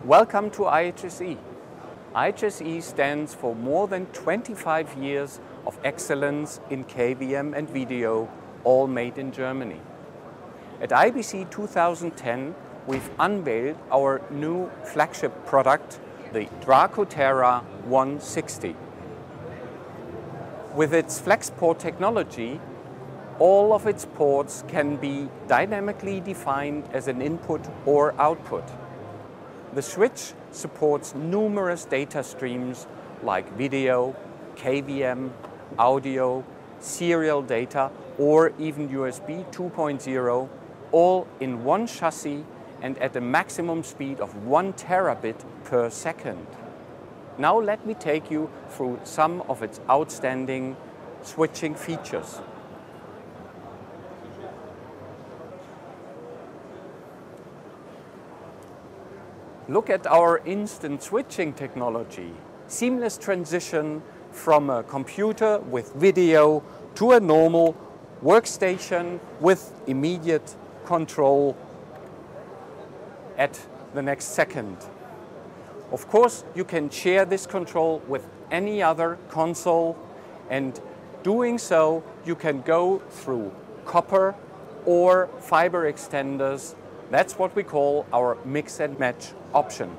Welcome to IHSE. IHSE stands for more than 25 years of excellence in KVM and video, all made in Germany. At IBC 2010, we've unveiled our new flagship product, the Draco Tera 160. With its FlexPort technology, all of its ports can be dynamically defined as an input or output. The switch supports numerous data streams like video, KVM, audio, serial data, or even USB 2.0, all in one chassis and at a maximum speed of 1 terabit per second. Now let me take you through some of its outstanding switching features. Look at our instant switching technology. Seamless transition from a computer with video to a normal workstation with immediate control at the next second. Of course, you can share this control with any other console, and doing so, you can go through copper or fiber extenders. That's what we call our mix and match option.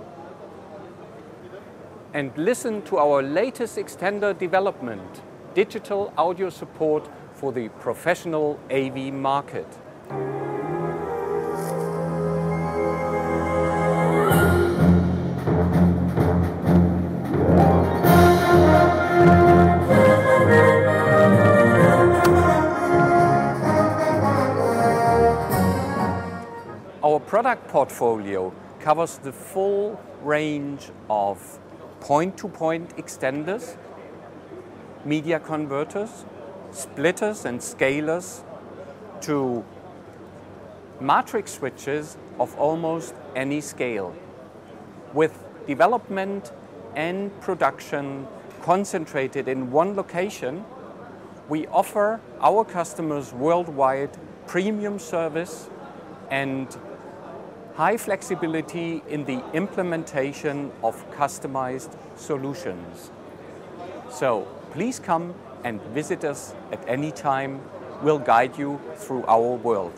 And listen to our latest extender development, digital audio support for the professional AV market. Our product portfolio covers the full range of point-to-point extenders, media converters, splitters and scalers, to matrix switches of almost any scale. With development and production concentrated in one location, we offer our customers worldwide premium service and high flexibility in the implementation of customized solutions. So please come and visit us at any time. We'll guide you through our world.